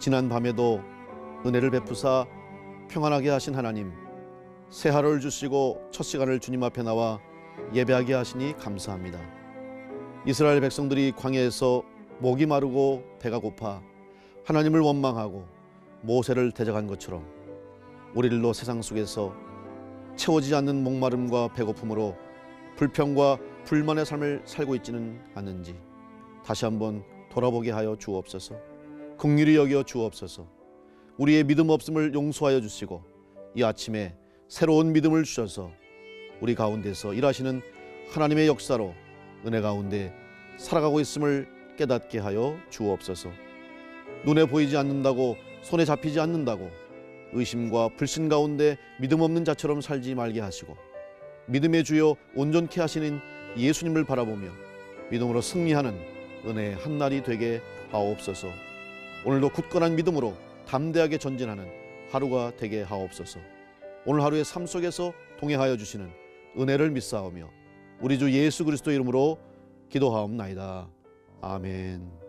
지난 밤에도 은혜를 베푸사 평안하게 하신 하나님, 새 하루를 주시고 첫 시간을 주님 앞에 나와 예배하게 하시니 감사합니다. 이스라엘 백성들이 광야에서 목이 마르고 배가 고파 하나님을 원망하고 모세를 대적한 것처럼 우리들도 세상 속에서 채워지지 않는 목마름과 배고픔으로 불평과 불만의 삶을 살고 있지는 않는지 다시 한번 돌아보게 하여 주옵소서. 긍휼히 여겨 주옵소서. 우리의 믿음 없음을 용서하여 주시고 이 아침에 새로운 믿음을 주셔서 우리 가운데서 일하시는 하나님의 역사로 은혜 가운데 살아가고 있음을 깨닫게 하여 주옵소서. 눈에 보이지 않는다고, 손에 잡히지 않는다고 의심과 불신 가운데 믿음 없는 자처럼 살지 말게 하시고 믿음의 주요 온전케 하시는 예수님을 바라보며 믿음으로 승리하는 은혜의 한날이 되게 하옵소서. 오늘도 굳건한 믿음으로 담대하게 전진하는 하루가 되게 하옵소서. 오늘 하루의 삶 속에서 동행하여 주시는 은혜를 믿사오며 우리 주 예수 그리스도 이름으로 기도하옵나이다. 아멘.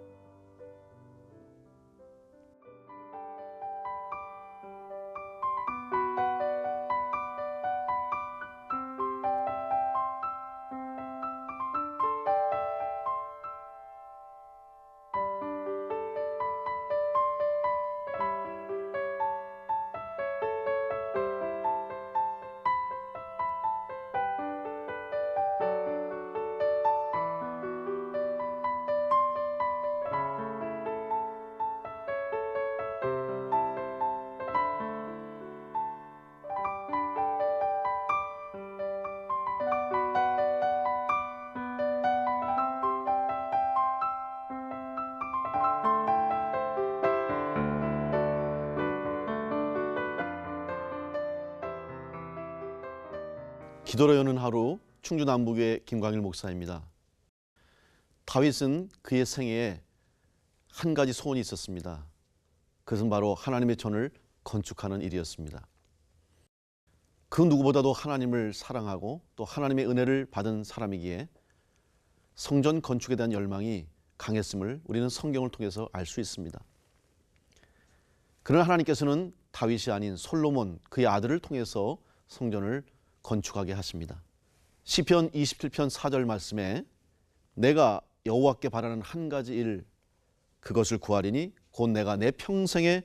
기도로 여는 하루, 충주 남북의 김광일 목사입니다. 다윗은 그의 생애에 한 가지 소원이 있었습니다. 그것은 바로 하나님의 전을 건축하는 일이었습니다. 그 누구보다도 하나님을 사랑하고 또 하나님의 은혜를 받은 사람이기에 성전 건축에 대한 열망이 강했음을 우리는 성경을 통해서 알 수 있습니다. 그러나 하나님께서는 다윗이 아닌 솔로몬, 그의 아들을 통해서 성전을 건축하게 하십니다. 시편 27편 4절 말씀에 내가 여호와께 바라는 한 가지 일 그것을 구하리니 곧 내가 내 평생에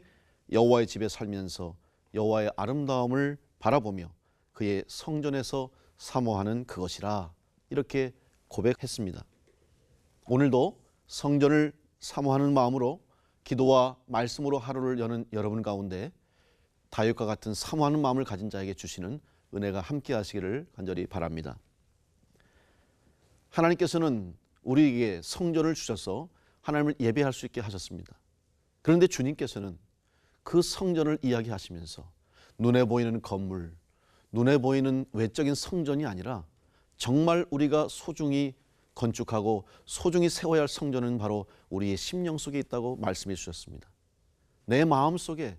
여호와의 집에 살면서 여호와의 아름다움을 바라보며 그의 성전에서 사모하는 그것이라, 이렇게 고백했습니다. 오늘도 성전을 사모하는 마음으로 기도와 말씀으로 하루를 여는 여러분 가운데 다윗과 같은 사모하는 마음을 가진 자에게 주시는 은혜가 함께 하시기를 간절히 바랍니다. 하나님께서는 우리에게 성전을 주셔서 하나님을 예배할 수 있게 하셨습니다. 그런데 주님께서는 그 성전을 이야기하시면서 눈에 보이는 건물, 눈에 보이는 외적인 성전이 아니라 정말 우리가 소중히 건축하고 소중히 세워야 할 성전은 바로 우리의 심령 속에 있다고 말씀해 주셨습니다. 내 마음 속에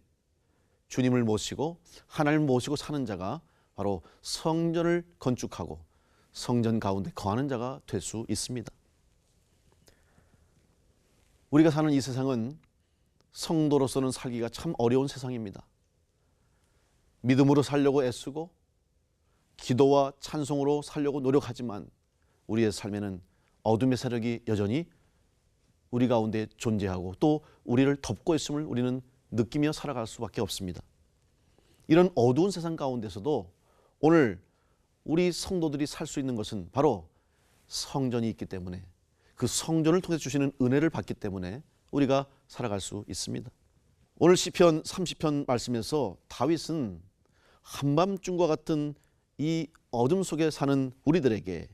주님을 모시고 하나님을 모시고 사는 자가 바로 성전을 건축하고 성전 가운데 거하는 자가 될 수 있습니다. 우리가 사는 이 세상은 성도로서는 살기가 참 어려운 세상입니다. 믿음으로 살려고 애쓰고 기도와 찬송으로 살려고 노력하지만 우리의 삶에는 어둠의 세력이 여전히 우리 가운데 존재하고 또 우리를 덮고 있음을 우리는 느끼며 살아갈 수밖에 없습니다. 이런 어두운 세상 가운데서도 오늘 우리 성도들이 살 수 있는 것은 바로 성전이 있기 때문에, 그 성전을 통해 주시는 은혜를 받기 때문에 우리가 살아갈 수 있습니다. 오늘 시편 30편 말씀에서 다윗은 한밤중과 같은 이 어둠 속에 사는 우리들에게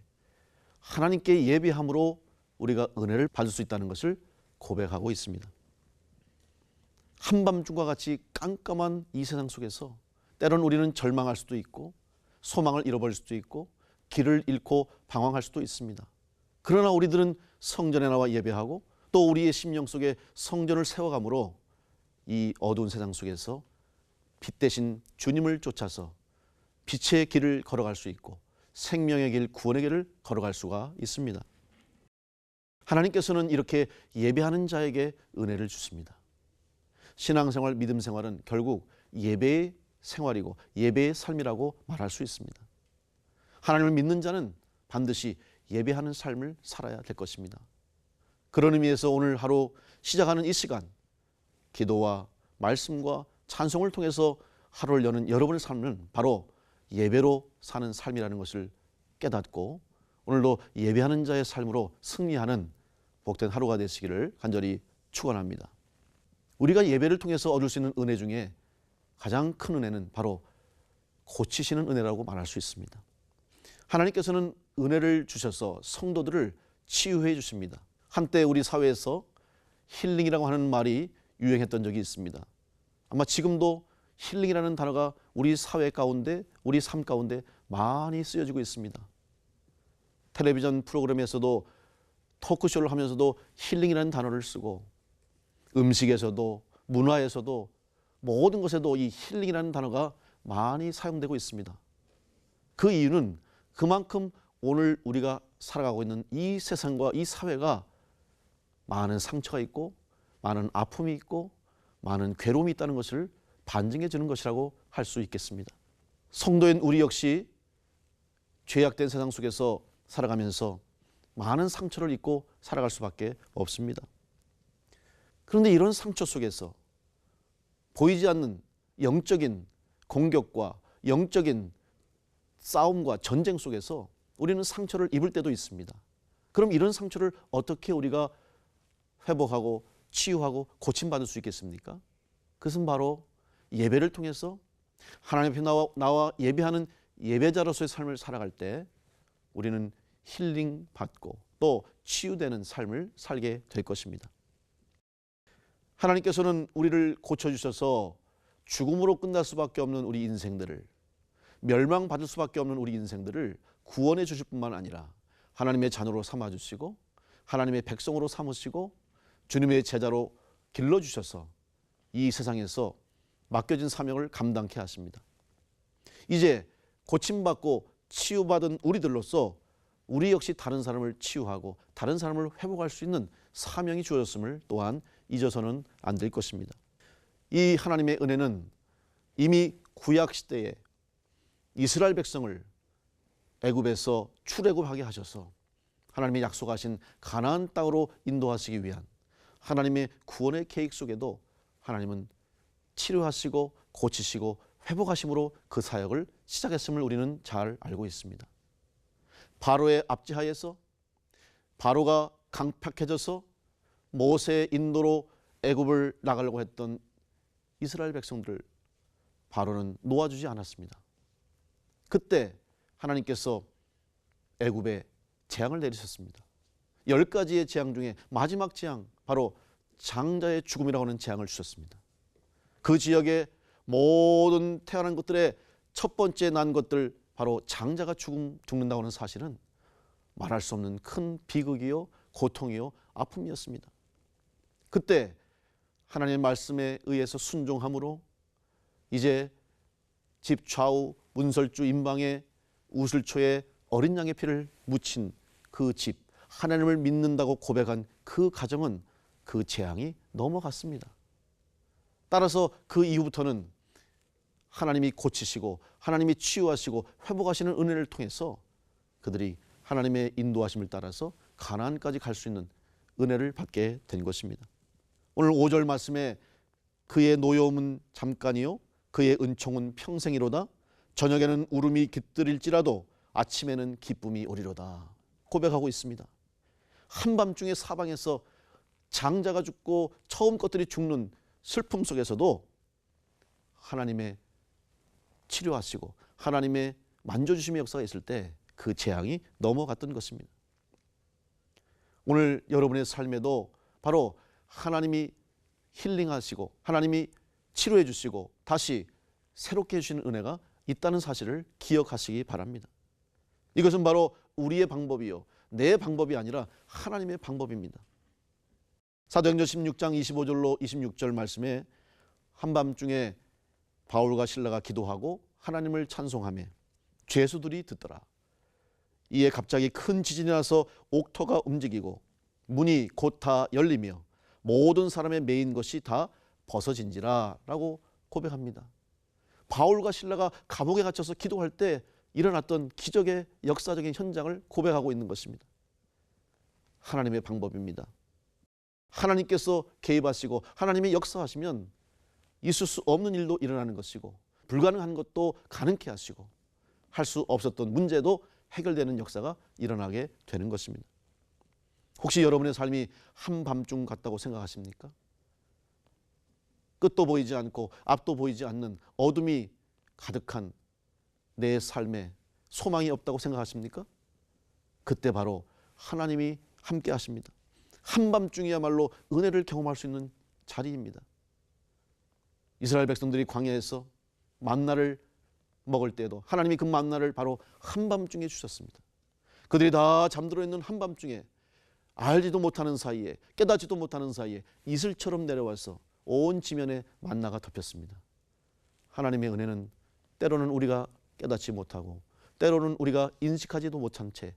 하나님께 예배함으로 우리가 은혜를 받을 수 있다는 것을 고백하고 있습니다. 한밤중과 같이 깜깜한 이 세상 속에서 때론 우리는 절망할 수도 있고 소망을 잃어버릴 수도 있고 길을 잃고 방황할 수도 있습니다. 그러나 우리들은 성전에 나와 예배하고 또 우리의 심령 속에 성전을 세워감으로 이 어두운 세상 속에서 빛 대신 주님을 쫓아서 빛의 길을 걸어갈 수 있고 생명의 길, 구원의 길을 걸어갈 수가 있습니다. 하나님께서는 이렇게 예배하는 자에게 은혜를 주십니다. 신앙생활, 믿음생활은 결국 예배의 생활이고 예배의 삶이라고 말할 수 있습니다. 하나님을 믿는 자는 반드시 예배하는 삶을 살아야 될 것입니다. 그런 의미에서 오늘 하루 시작하는 이 시간, 기도와 말씀과 찬송을 통해서 하루를 여는 여러분의 삶은 바로 예배로 사는 삶이라는 것을 깨닫고 오늘도 예배하는 자의 삶으로 승리하는 복된 하루가 되시기를 간절히 축원합니다. 우리가 예배를 통해서 얻을 수 있는 은혜 중에 가장 큰 은혜는 바로 고치시는 은혜라고 말할 수 있습니다. 하나님께서는 은혜를 주셔서 성도들을 치유해 주십니다. 한때 우리 사회에서 힐링이라고 하는 말이 유행했던 적이 있습니다. 아마 지금도 힐링이라는 단어가 우리 사회 가운데, 우리 삶 가운데 많이 쓰여지고 있습니다. 텔레비전 프로그램에서도 토크쇼를 하면서도 힐링이라는 단어를 쓰고 음식에서도 문화에서도 모든 것에도 이 힐링이라는 단어가 많이 사용되고 있습니다. 그 이유는 그만큼 오늘 우리가 살아가고 있는 이 세상과 이 사회가 많은 상처가 있고 많은 아픔이 있고 많은 괴로움이 있다는 것을 반증해 주는 것이라고 할 수 있겠습니다. 성도인 우리 역시 죄악된 세상 속에서 살아가면서 많은 상처를 입고 살아갈 수밖에 없습니다. 그런데 이런 상처 속에서 보이지 않는 영적인 공격과 영적인 싸움과 전쟁 속에서 우리는 상처를 입을 때도 있습니다. 그럼 이런 상처를 어떻게 우리가 회복하고 치유하고 고침받을 수 있겠습니까? 그것은 바로 예배를 통해서 하나님 앞에 나와 예배하는 예배자로서의 삶을 살아갈 때 우리는 힐링 받고 또 치유되는 삶을 살게 될 것입니다. 하나님께서는 우리를 고쳐주셔서 죽음으로 끝날 수밖에 없는 우리 인생들을, 멸망받을 수밖에 없는 우리 인생들을 구원해 주실 뿐만 아니라 하나님의 자녀로 삼아주시고 하나님의 백성으로 삼으시고 주님의 제자로 길러주셔서 이 세상에서 맡겨진 사명을 감당케 하십니다. 이제 고침받고 치유받은 우리들로서 우리 역시 다른 사람을 치유하고 다른 사람을 회복할 수 있는 사명이 주어졌음을 또한 잊어서는 안 될 것입니다. 이 하나님의 은혜는 이미 구약 시대에 이스라엘 백성을 애굽에서 출애굽하게 하셔서 하나님의 약속하신 가나안 땅으로 인도하시기 위한 하나님의 구원의 계획 속에도 하나님은 치료하시고 고치시고 회복하심으로 그 사역을 시작했음을 우리는 잘 알고 있습니다. 바로의 압제하에서 바로가 강팍해져서 모세의 인도로 애굽을 나가려고 했던 이스라엘 백성들을 바로는 놓아주지 않았습니다. 그때 하나님께서 애굽에 재앙을 내리셨습니다. 10가지의 재앙 중에 마지막 재앙, 바로 장자의 죽음이라고 하는 재앙을 주셨습니다. 그 지역의 모든 태어난 것들의 첫 번째 난 것들, 바로 장자가 죽는다고 하는 사실은 말할 수 없는 큰 비극이요, 고통이요, 아픔이었습니다. 그때 하나님의 말씀에 의해서 순종함으로 이제 집 좌우 문설주 임방에 우슬초에 어린 양의 피를 묻힌 그 집, 하나님을 믿는다고 고백한 그 가정은 그 재앙이 넘어갔습니다. 따라서 그 이후부터는 하나님이 고치시고 하나님이 치유하시고 회복하시는 은혜를 통해서 그들이 하나님의 인도하심을 따라서 가나안까지 갈 수 있는 은혜를 받게 된 것입니다. 오늘 5절 말씀에 그의 노여움은 잠깐이요 그의 은총은 평생이로다. 저녁에는 울음이 깃들일지라도 아침에는 기쁨이 오리로다 고백하고 있습니다. 한밤중에 사방에서 장자가 죽고 처음 것들이 죽는 슬픔 속에서도 하나님의 치료하시고 하나님의 만져주심의 역사가 있을 때 그 재앙이 넘어갔던 것입니다. 오늘 여러분의 삶에도 바로 하나님이 힐링하시고 하나님이 치료해 주시고 다시 새롭게 해주시는 은혜가 있다는 사실을 기억하시기 바랍니다. 이것은 바로 우리의 방법이요 내 방법이 아니라 하나님의 방법입니다. 사도행전 16장 25절로 26절 말씀에 한밤중에 바울과 실라가 기도하고 하나님을 찬송하며 죄수들이 듣더라. 이에 갑자기 큰 지진이 나서 옥토가 움직이고 문이 곧 다 열리며 모든 사람의 매인 것이 다 벗어진지라 라고 고백합니다. 바울과 실라가 감옥에 갇혀서 기도할 때 일어났던 기적의 역사적인 현장을 고백하고 있는 것입니다. 하나님의 방법입니다. 하나님께서 개입하시고 하나님이 역사하시면 있을 수 없는 일도 일어나는 것이고 불가능한 것도 가능케 하시고 할 수 없었던 문제도 해결되는 역사가 일어나게 되는 것입니다. 혹시 여러분의 삶이 한밤중 같다고 생각하십니까? 끝도 보이지 않고 앞도 보이지 않는 어둠이 가득한 내 삶에 소망이 없다고 생각하십니까? 그때 바로 하나님이 함께 하십니다. 한밤중이야말로 은혜를 경험할 수 있는 자리입니다. 이스라엘 백성들이 광야에서 만나를 먹을 때에도 하나님이 그 만나를 바로 한밤중에 주셨습니다. 그들이 다 잠들어 있는 한밤중에 알지도 못하는 사이에 깨닫지도 못하는 사이에 이슬처럼 내려와서 온 지면에 만나가 덮였습니다. 하나님의 은혜는 때로는 우리가 깨닫지 못하고 때로는 우리가 인식하지도 못한 채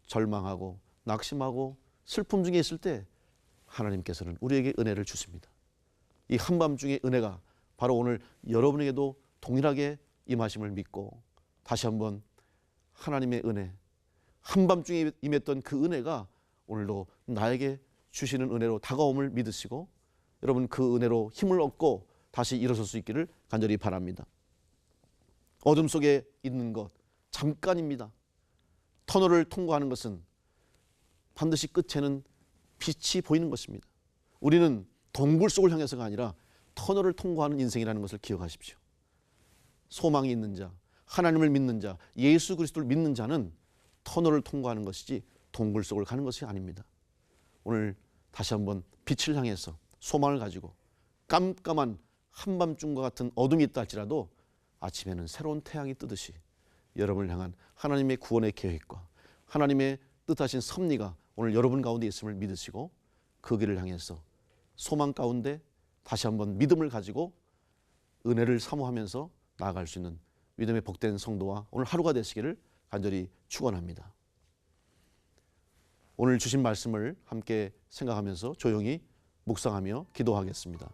절망하고 낙심하고 슬픔 중에 있을 때 하나님께서는 우리에게 은혜를 주십니다. 이 한밤중의 은혜가 바로 오늘 여러분에게도 동일하게 임하심을 믿고 다시 한번 하나님의 은혜, 한밤중에 임했던 그 은혜가 오늘도 나에게 주시는 은혜로 다가옴을 믿으시고 여러분 그 은혜로 힘을 얻고 다시 일어설 수 있기를 간절히 바랍니다. 어둠 속에 있는 것 잠깐입니다. 터널을 통과하는 것은 반드시 끝에는 빛이 보이는 것입니다. 우리는 동굴 속을 향해서가 아니라 터널을 통과하는 인생이라는 것을 기억하십시오. 소망이 있는 자, 하나님을 믿는 자, 예수 그리스도를 믿는 자는 터널을 통과하는 것이지 동굴 속을 가는 것이 아닙니다. 오늘 다시 한번 빛을 향해서 소망을 가지고 깜깜한 한밤중과 같은 어둠이 있다 할지라도 아침에는 새로운 태양이 뜨듯이 여러분을 향한 하나님의 구원의 계획과 하나님의 뜻하신 섭리가 오늘 여러분 가운데 있음을 믿으시고 그 길을 향해서 소망 가운데 다시 한번 믿음을 가지고 은혜를 사모하면서 나아갈 수 있는 믿음의 복된 성도와 오늘 하루가 되시기를 간절히 축원합니다. 오늘 주신 말씀을 함께 생각하면서 조용히 묵상하며 기도하겠습니다.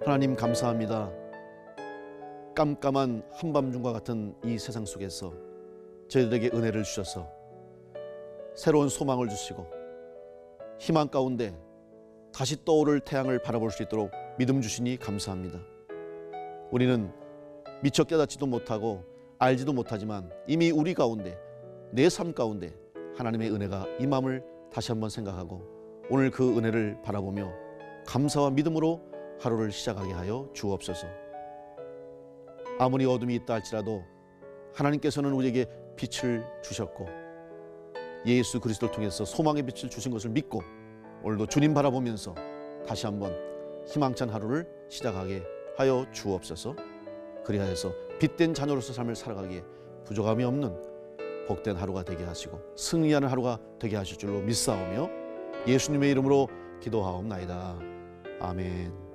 하나님 감사합니다. 깜깜한 한밤중과 같은 이 세상 속에서 저희들에게 은혜를 주셔서 새로운 소망을 주시고 희망 가운데 다시 떠오를 태양을 바라볼 수 있도록 믿음 주시니 감사합니다. 우리는 미처 깨닫지도 못하고 알지도 못하지만 이미 우리 가운데 내 삶 가운데 하나님의 은혜가 임함을 다시 한번 생각하고 오늘 그 은혜를 바라보며 감사와 믿음으로 하루를 시작하게 하여 주옵소서. 아무리 어둠이 있다 할지라도 하나님께서는 우리에게 빛을 주셨고 예수 그리스도를 통해서 소망의 빛을 주신 것을 믿고 오늘도 주님 바라보면서 다시 한번 희망찬 하루를 시작하게 하여 주옵소서. 그리하여서 빛된 자녀로서 삶을 살아가기에 부족함이 없는 복된 하루가 되게 하시고 승리하는 하루가 되게 하실 줄로 믿사오며 예수님의 이름으로 기도하옵나이다. 아멘.